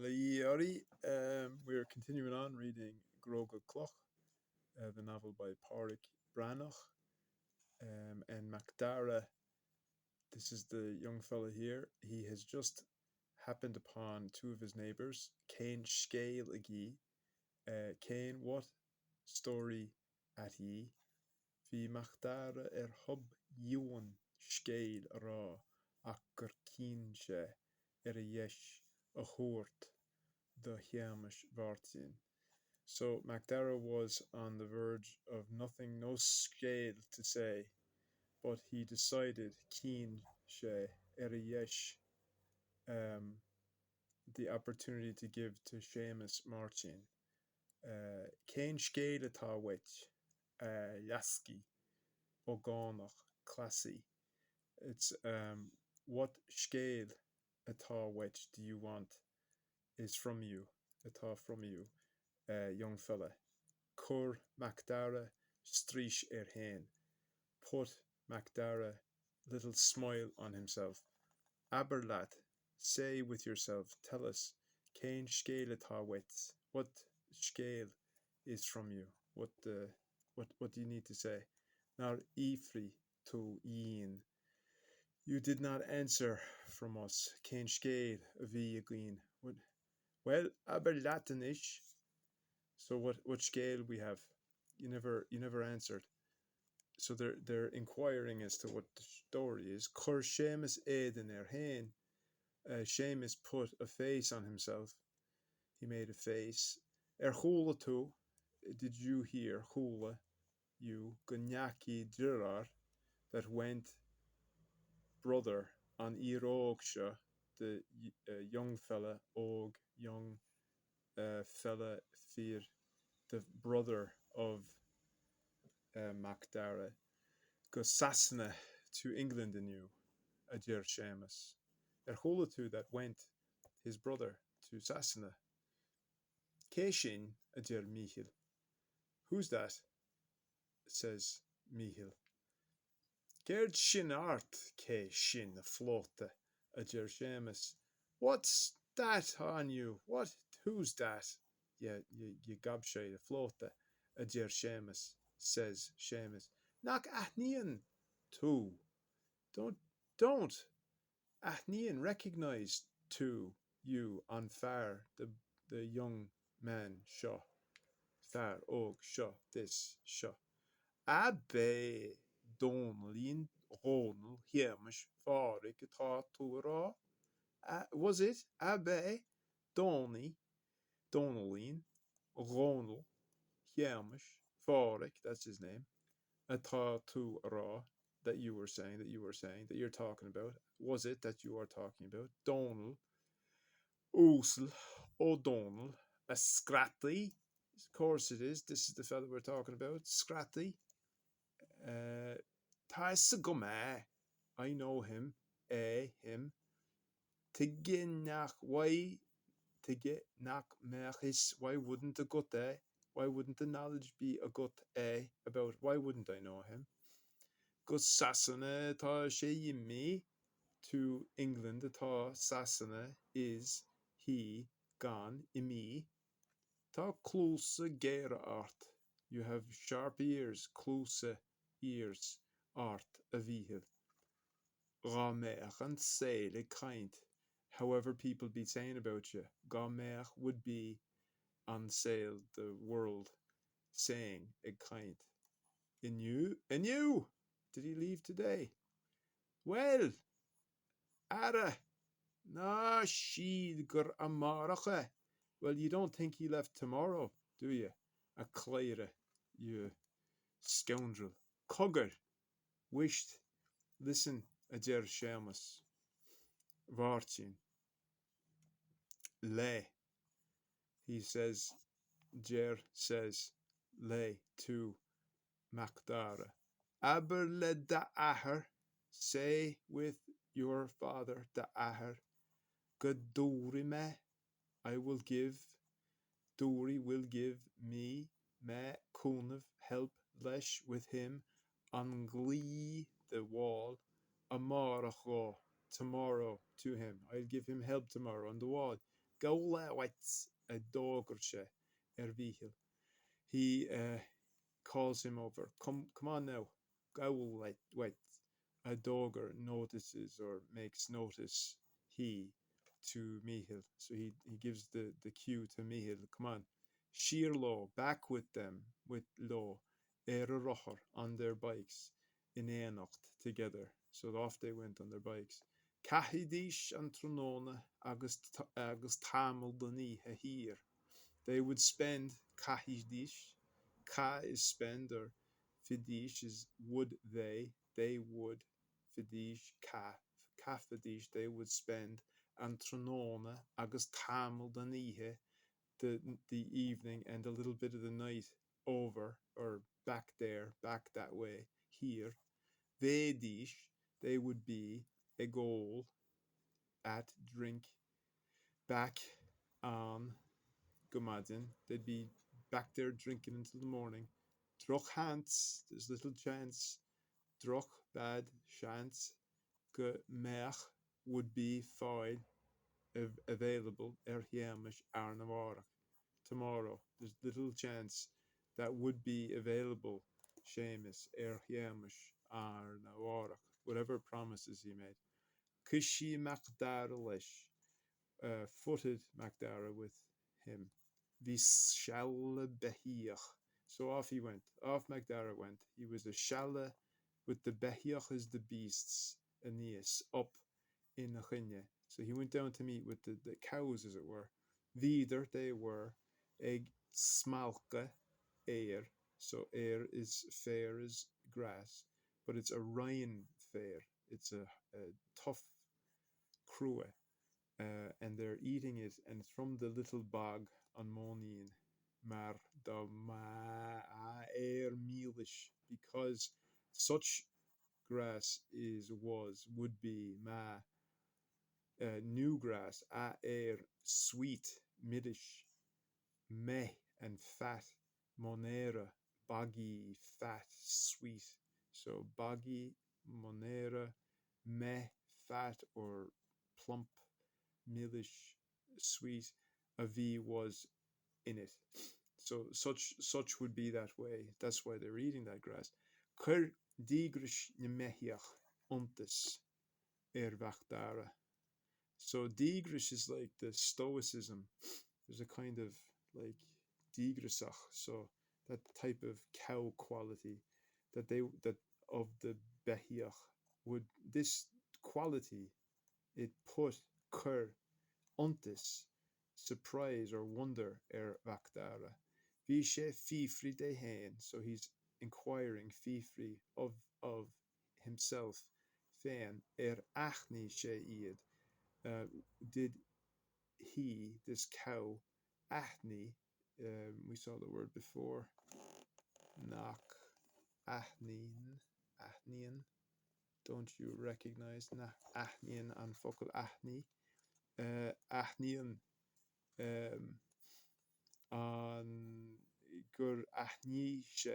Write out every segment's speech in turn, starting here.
We're continuing on reading Gróga Cloch, the novel by Pádraig Breathnach, and MacDara. This is the young fella here. He has just happened upon two of his neighbours. Cén scéal agi. Cén, what story at ye? Bhí MacDara hub Ewan scéal rá ach gur cín sé a dheis a chóirt the Hamish Vartin. So MacDara was on the verge of nothing, no scale to say, but he decided keen she yesh the opportunity to give to Seamus Martin. Cain scale atá wet yaski oganach classy. It's what scale atá wet do you want is from you, atá from you. Young fella. Cur MacDara streesh hain. Put MacDara little smile on himself. Aberlat, say with yourself, tell us, Cain scale atá wet. What scale is from you? What do you need to say? Nar ifri to yin. You did not answer from us. Cain scale vi again. Well, Aberlatanish. So what scale we have? You never answered. So they're inquiring as to what the story is. Cur Seamus Aiden hain. Seamus put a face on himself. He made a face. Hula too. Did you hear Hula? You Gunyaki Dirar that went brother on Irogsha, the young fella, young fella fear, the brother of MacDara, go Sassana to England anew, a dear Seamus. Hula that went, his brother, to Sassana. Keshin, a dear Mihil. Who's that? Says Mihil. Gerd shin art, Keshin, a floata, a dear Seamus. What's that on you? Who's that? You gobshay, a floata, a dear Seamus, says Seamus. Knock Athnian, too. Don't. Athnian recognize too you on far the young man shaw. Far og shaw this shaw. Abe Donlin Ronald Hamish Farik Tatura. Was it Abe Donlin Ronald Hamish Farik, that's his name. Tatura that you're talking about. Was it that you are talking about? Donald Ousel O'Donnell, a Scratty. Of course it is. This is the fellow we're talking about. Scratty. Taisagome. I know him. Him. Tiginach. Why? Tiginach mechis. Why wouldn't a gut Why wouldn't the knowledge be a gut about? Why wouldn't I know him? Gus Sassana ta me to England. Ta Sassana is he gone imi. Ta close gera art. You have sharp ears, close ears, art a vihil. Gameach and say a kind. However people be saying about you, Gameach would be on sale the world saying a kind. And you? Did he leave today? Well, Ara, na she gur amaracha. Well, you don't think he left tomorrow, do you? A Clyra, you scoundrel. Cogger, wished. Listen, a Jer Seamus. Vartin. Le. He says, Jer says, Le to MacDara. Aber le da aher. Say with your father, da aher. Gaduri me. I will give. Duri will give me kunav help lesh with him on glee the wall amaracho tomorrow to him. I'll give him help tomorrow on the wall. Gola wait a dogger she vihil. He calls him over. Come on now. Gowl wait. A dogger notices or makes notice he to Mihil. So he gives the cue to Mihil. Come on. Sheer law, back with them, with law. Rocher on their bikes in Eanocht together. So off they went on their bikes. Cahidish and Tronona agus tamil dani here. They would spend cahidish. Ka is spend or fidish is would they would fidish ka fidish they would spend and Tronona agus tamil danihe the evening and a little bit of the night over or back there, back that way, here. Vedish, they would be a goal at drink back on Gumadin. They'd be back there drinking until the morning. Droch Hans, there's little chance. Droch bad chance. Mech would be fine available Hiamish Arnavara. Tomorrow, there's little chance that would be available Seamus Hiamish Arnavara. Whatever promises he made. Kishi MacDara Lish footed MacDara with him. Vishalla Behiach. So off he went. Off MacDara went. He was a Shalla with the Behiach as the beasts, Aeneas, up in Achine. So he went down to meet with the cows, as it were. Vider, they were eg smalke air. So air is fair as grass, but it's a Ryan fair. It's a tough crue. And they're eating it, and it's from the little bog on Monien, mar da ma air mealish, because such grass would be ma new grass a air sweet midish meh and fat monera boggy fat sweet. So boggy monera meh fat or plump millish sweet a v was in it. So such would be that way. That's why they're eating that grass. Cur digrish nemehiach untis vachdara. So digrish is like the stoicism. There's a kind of like digrisach, so that type of cow quality that of the behiach would, this quality it put cur ontis surprise or wonder vachdara. Vishe fifri de hen, so he's inquiring fifri of himself. Fan achni she'id. Did he, this cow, achni, we saw the word before, nak, achnian, don't you recognize achnian and focal achni? Achnian, on gur achni she,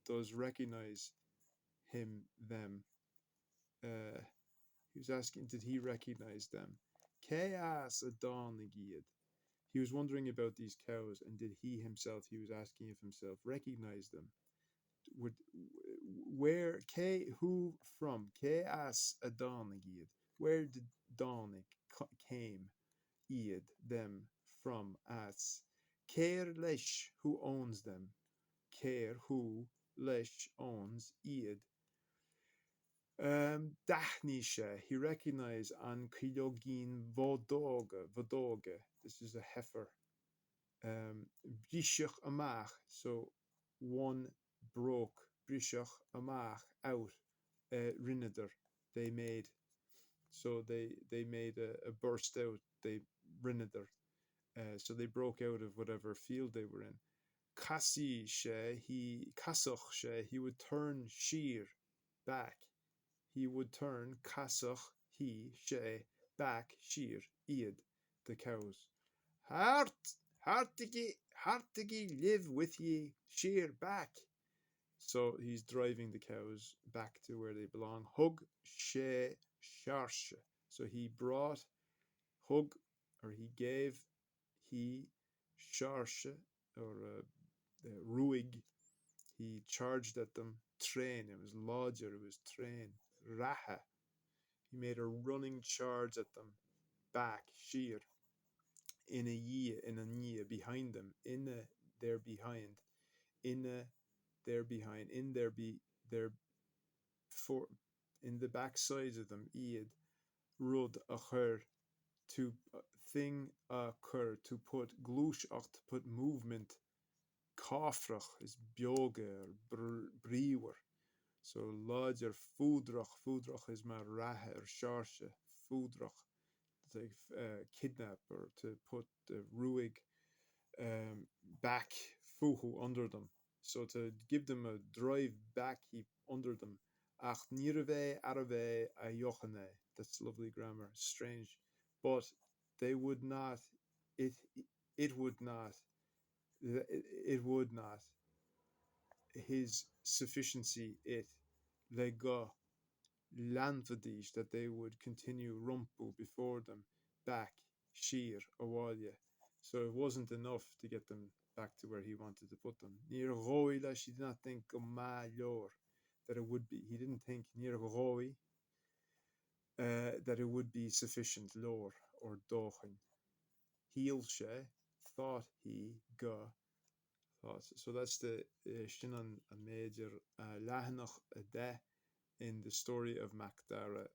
does recognize him, them. He was asking, did he recognize them? Chaos adonigid. He was wondering about these cows, and did he himself, he was asking if himself, recognize them? Where, who from? Chaos adonigid. Where did Donig came, Iad, them, from, as? Care lesh, who owns them? Care, who, lesh, owns, Iad. Dachnisha, he recognized on Kilogin Vodoge. This is a heifer. Brishach Amach, so one broke. Brishach Amach out. Rineder, they made. So they made a burst out. They Rineder. So they broke out of whatever field they were in. Kasi Kasoch she, he would turn sheer back. He would turn Kasoch, he, she, back, sheer, Iad, the cows. Heartigi, live with ye, sheer back. So he's driving the cows back to where they belong. Hug, she, sharshe. So he brought, hug, or he gave he Sharsha or Ruig, he charged at them. Train, it was Lodger, it was Train. Raha, he made a running charge at them. Back, Sheer, in a year behind them, in a they're behind, in a they're behind, in their for in the backsides of them. Iad Rud a chur to thing a chur to put glúis to put movement. Kafrach is bioga or brewer. So larger fúdrach is mar rahe or sharsha, fúdrach, to kidnap or to put the ruig back fuhu under them. So to give them a drive back heap under them. Ach nirve arave a yochane. That's lovely grammar. Strange. But they would not, it it would not, it would not. His sufficiency, it lega landvadish, that they would continue rumpu before them, back sheer awalya. So it wasn't enough to get them back to where he wanted to put them. Near Roila, she did not think that it would be. He didn't think near Roi that it would be sufficient lore or dochin. Heelshe thought he ga thought. So that's the Shinan a major lahnach a de in the story of MacDara